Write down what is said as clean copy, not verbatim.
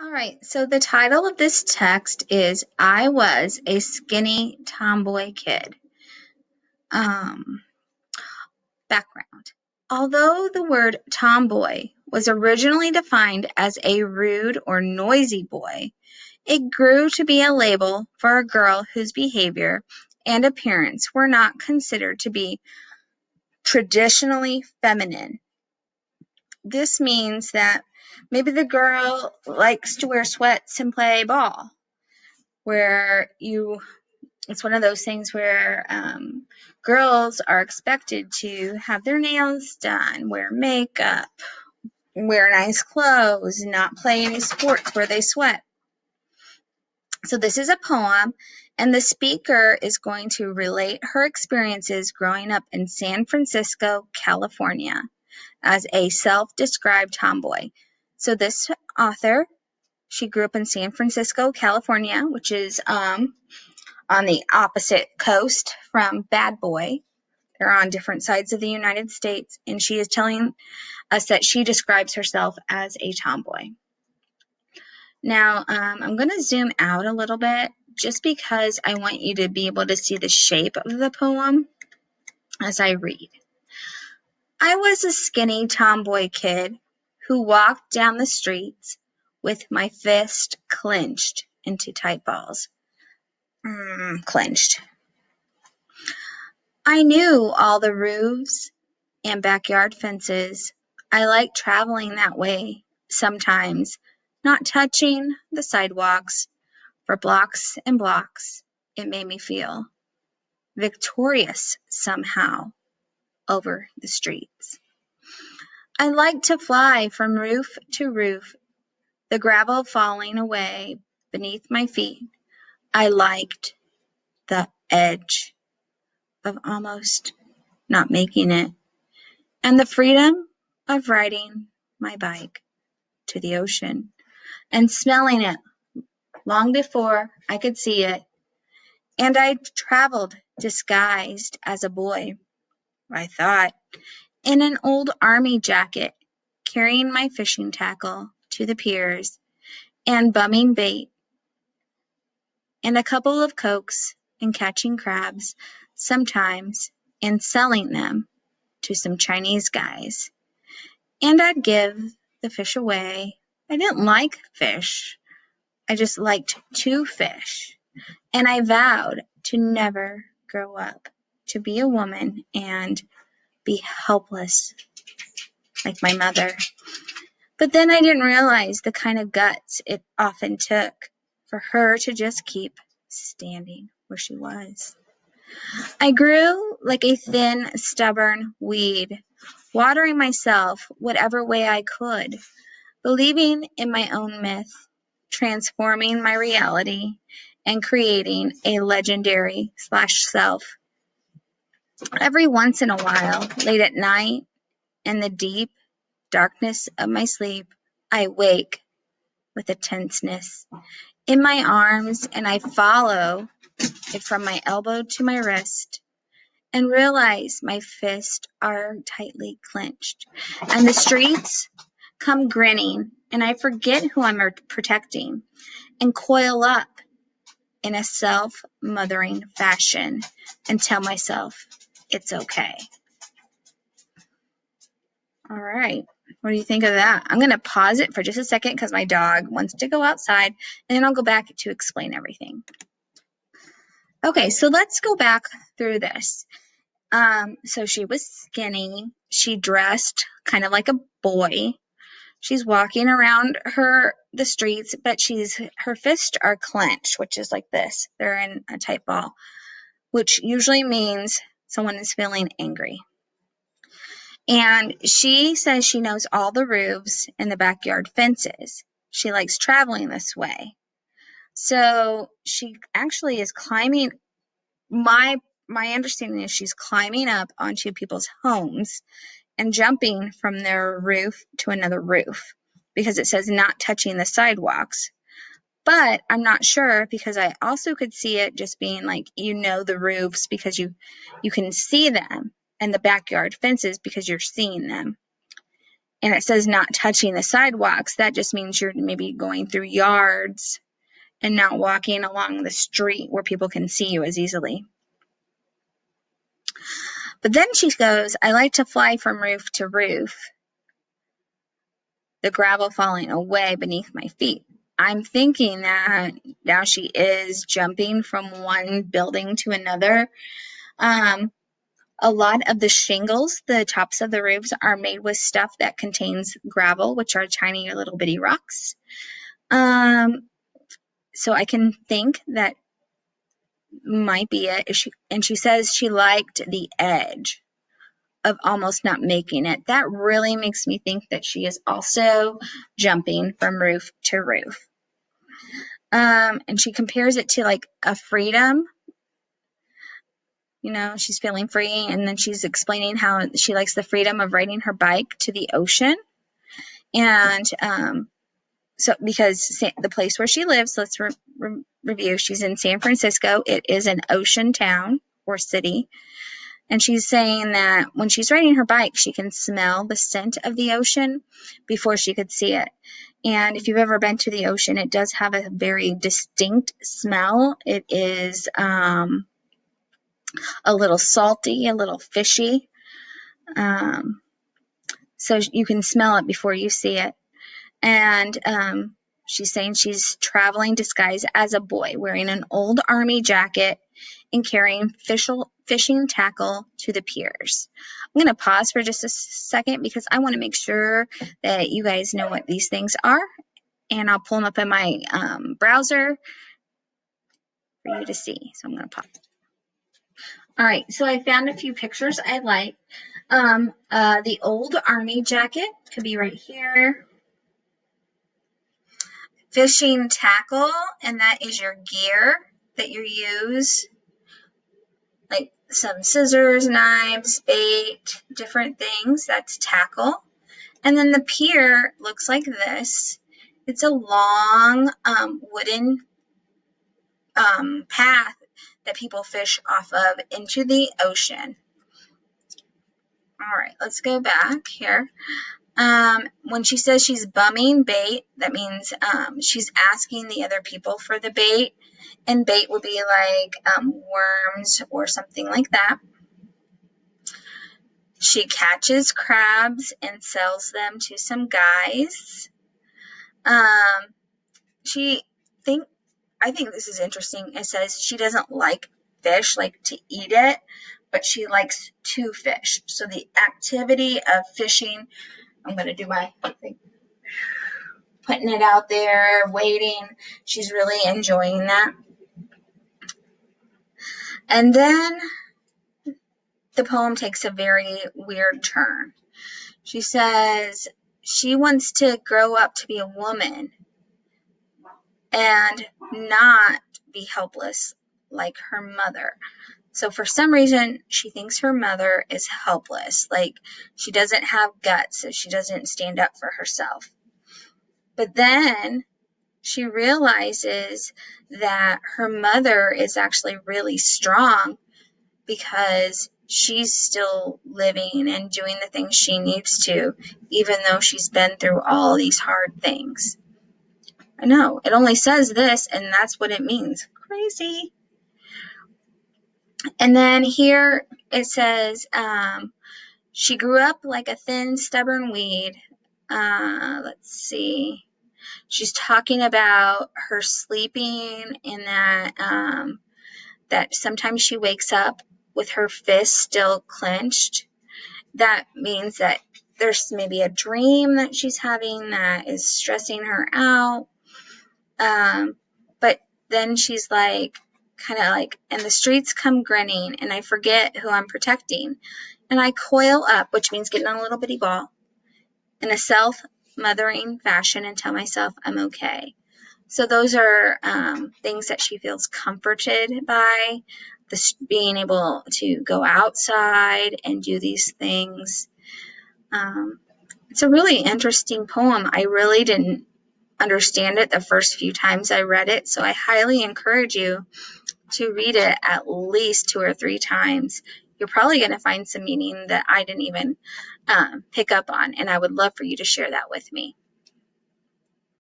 All right, so the title of this text is I Was a Skinny Tomboy Kid. Um, Background. Although the word tomboy was originally defined as a rude or noisy boy, it grew to be a label for a girl whose behavior and appearance were not considered to be traditionally feminine. This means that maybe the girl likes to wear sweats and play ball, where it's one of those things where girls are expected to have their nails done, wear makeup, wear nice clothes, not play any sports where they sweat. So this is a poem, and the speaker is going to relate her experiences growing up in San Francisco, California, as a self-described tomboy. So this author, she grew up in San Francisco, California, which is on the opposite coast from Bad Boy. They're on different sides of the United States, and she is telling us that she describes herself as a tomboy. Now, I'm going to zoom out a little bit just because I want you to be able to see the shape of the poem as I read. I was a skinny tomboy kid who walked down the streets with my fist clenched into tight balls. Clenched. I knew all the roofs and backyard fences. I liked traveling that way sometimes, not touching the sidewalks for blocks and blocks. It made me feel victorious somehow over the streets. I liked to fly from roof to roof, the gravel falling away beneath my feet. I liked the edge of almost not making it, and the freedom of riding my bike to the ocean and smelling it long before I could see it. And I traveled disguised as a boy, I thought, in an old army jacket, carrying my fishing tackle to the piers and bumming bait and a couple of cokes and catching crabs sometimes and selling them to some Chinese guys. And I'd give the fish away. I didn't like fish. I just liked to fish. And I vowed to never grow up to be a woman and be helpless like my mother. But then I didn't realize the kind of guts it often took for her to just keep standing where she was. I grew like a thin, stubborn weed, watering myself whatever way I could, believing in my own myth, transforming my reality, and creating a legendary self. Every once in a while, late at night, in the deep darkness of my sleep, I wake with a tenseness in my arms, and I follow it from my elbow to my wrist and realize my fists are tightly clenched. And the streets come grinning, and I forget who I'm protecting and coil up in a self-mothering fashion and tell myself it's okay. All right. What do you think of that? I'm going to pause it for just a second because my dog wants to go outside, and then I'll go back to explain everything. Okay, so let's go back through this. So she was skinny. She dressed kind of like a boy. She's walking around the streets, but her fists are clenched, which is like this. They're in a tight ball, which usually means someone is feeling angry. And she says she knows all the roofs and the backyard fences. She likes traveling this way. So she actually is climbing. My understanding is she's climbing up onto people's homes and jumping from their roof to another roof because it says not touching the sidewalks. But I'm not sure because I also could see it just being like, the roofs because you can see them, and the backyard fences because you're seeing them. and it says not touching the sidewalks. That just means you're maybe going through yards and not walking along the street where people can see you as easily. But then she goes, I like to fly from roof to roof, the gravel falling away beneath my feet. I'm thinking that now she is jumping from one building to another. A lot of the shingles, the tops of the roofs, are made with stuff that contains gravel, which are tiny little bitty rocks. So I can think that might be it. And she says she liked the edge of almost not making it. That really makes me think that she is also jumping from roof to roof. And she compares it to like a freedom. You know, she's feeling free, and then she's explaining how she likes the freedom of riding her bike to the ocean. And so because the place where she lives, let's review, she's in San Francisco. It is an ocean town or city. And she's saying that when she's riding her bike, she can smell the scent of the ocean before she could see it. And if you've ever been to the ocean, it does have a very distinct smell. It is a little salty, a little fishy. So you can smell it before you see it. And she's saying she's traveling disguised as a boy, wearing an old army jacket and carrying fishing tackle to the piers. I'm going to pause for just a second because I want to make sure that you guys know what these things are. And I'll pull them up in my browser for you to see. So I'm going to pause. All right, so I found a few pictures I like. The old army jacket could be right here. Fishing tackle, and that is your gear that you use, like some scissors, knives, bait, different things. That's tackle. And then the pier looks like this. It's a long wooden path that people fish off of into the ocean. All right, let's go back here. When she says she's bumming bait, that means she's asking the other people for the bait, and bait would be like worms or something like that. She catches crabs and sells them to some guys. I think this is interesting. It says she doesn't like fish, like to eat it, but she likes to fish. So the activity of fishing, I'm going to do my thing, putting it out there, waiting. She's really enjoying that. And then the poem takes a very weird turn. She says she wants to grow up to be a woman and not be helpless like her mother. So for some reason, she thinks her mother is helpless, like she doesn't have guts, so she doesn't stand up for herself. But then she realizes that her mother is actually really strong because she's still living and doing the things she needs to, even though she's been through all these hard things. I know, it only says this, and that's what it means. Crazy. And then here it says, she grew up like a thin, stubborn weed. Let's see. She's talking about her sleeping and that sometimes she wakes up with her fist still clenched. That means that there's maybe a dream that she's having that is stressing her out. But then she's like, kind of like, and the streets come grinning, and I forget who I'm protecting. And I coil up, which means getting on a little bitty ball, in a self-mothering fashion and tell myself I'm okay. So those are things that she feels comforted by, being able to go outside and do these things. It's a really interesting poem. I really didn't understand it the first few times I read it, so I highly encourage you to read it at least 2 or 3 times. you're probably going to find some meaning that I didn't even pick up on. And I would love for you to share that with me.